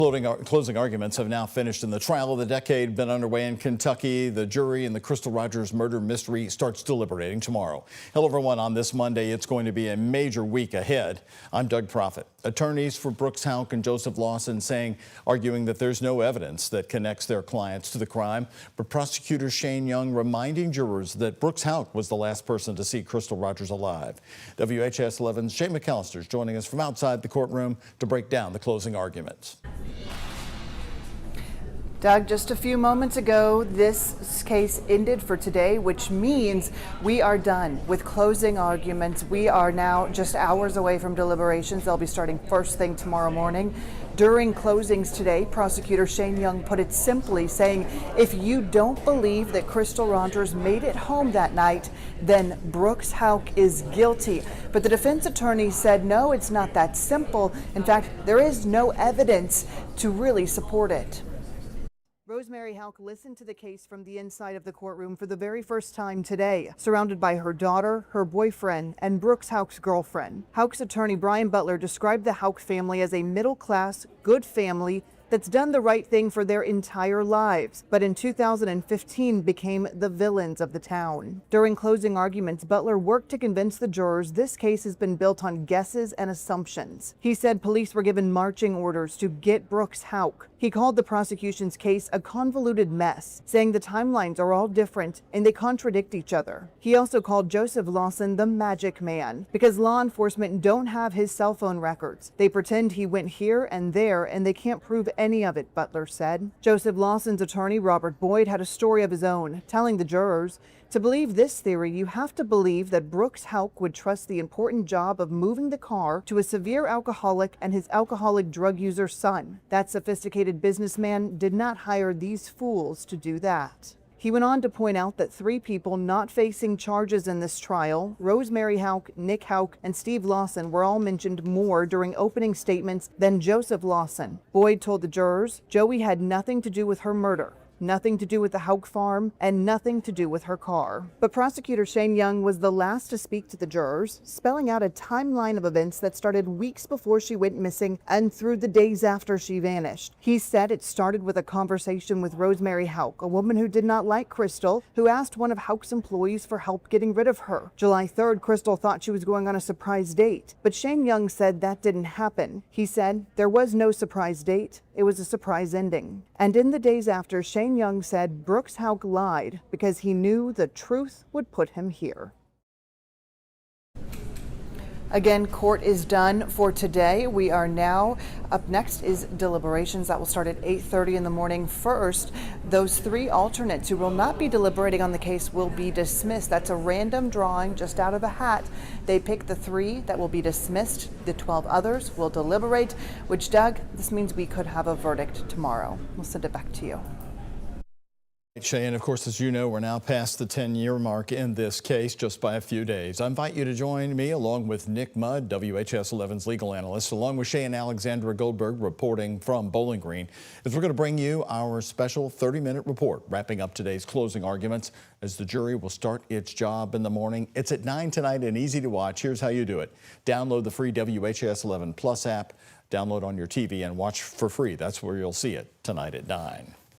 Closing arguments have now finished in the trial of the decade been underway in Kentucky. The jury in the Crystal Rogers murder mystery starts deliberating tomorrow. Hello, everyone. On this Monday, it's going to be a major week ahead. I'm Doug Proffitt. Attorneys for Brooks Houck and Joseph Lawson arguing that there's no evidence that connects their clients to the crime. But prosecutor Shane Young reminding jurors that Brooks Houck was the last person to see Crystal Rogers alive. WHS 11's Shane McAllister is joining us from outside the courtroom to break down the closing arguments. Doug, just a few moments ago, this case ended for today, which means we are done with closing arguments. We are now just hours away from deliberations. They'll be starting first thing tomorrow morning. During closings today, prosecutor Shane Young put it simply, saying, if you don't believe that Crystal Rogers made it home that night, then Brooks Houck is guilty. But the defense attorney said, no, it's not that simple. In fact, there is no evidence to really support it. Rosemary Houck listened to the case from the inside of the courtroom for the very first time today, surrounded by her daughter, her boyfriend, and Brooks Houck's girlfriend. Houck's attorney Brian Butler described the Houck family as a middle-class, good family that's done the right thing for their entire lives, but in 2015 became the villains of the town. During closing arguments, Butler worked to convince the jurors this case has been built on guesses and assumptions. He said police were given marching orders to get Brooks Houck. He called the prosecution's case a convoluted mess, saying the timelines are all different and they contradict each other. He also called Joseph Lawson the magic man because law enforcement don't have his cell phone records. They pretend he went here and there and they can't prove any of it, Butler said. Joseph Lawson's attorney, Robert Boyd, had a story of his own, telling the jurors, to believe this theory, you have to believe that Brooks Houck would trust the important job of moving the car to a severe alcoholic and his alcoholic drug user son. That sophisticated businessman did not hire these fools to do that. He went on to point out that 3 people not facing charges in this trial, Rosemary Houck, Nick Houck, and Steve Lawson, were all mentioned more during opening statements than Joseph Lawson. Boyd told the jurors Joey had nothing to do with her murder, nothing to do with the Houck farm, and nothing to do with her car. But prosecutor Shane Young was the last to speak to the jurors, spelling out a timeline of events that started weeks before she went missing and through the days after she vanished. He said it started with a conversation with Rosemary Houck, a woman who did not like Crystal, who asked one of Houck's employees for help getting rid of her. July 3rd, Crystal thought she was going on a surprise date, but Shane Young said that didn't happen. He said there was no surprise date. It was a surprise ending. And in the days after, Shane Young said Brooks Houck lied because he knew the truth would put him here. Again, court is done for today. We are now up next is deliberations that will start at 8:30 in the morning. First, those 3 alternates who will not be deliberating on the case will be dismissed. That's a random drawing just out of a hat. They pick the 3 that will be dismissed. The 12 others will deliberate, which, Doug, this means we could have a verdict tomorrow. We'll send it back to you. Shane, of course, as you know, we're now past the 10-year mark in this case just by a few days. I invite you to join me along with Nick Mudd, WHS 11's legal analyst, along with Shay and Alexandra Goldberg reporting from Bowling Green, as we're going to bring you our special 30-minute report wrapping up today's closing arguments as the jury will start its job in the morning. It's at 9 tonight and easy to watch. Here's how you do it. Download the free WHS 11 Plus app, download on your TV and watch for free. That's where you'll see it tonight at 9.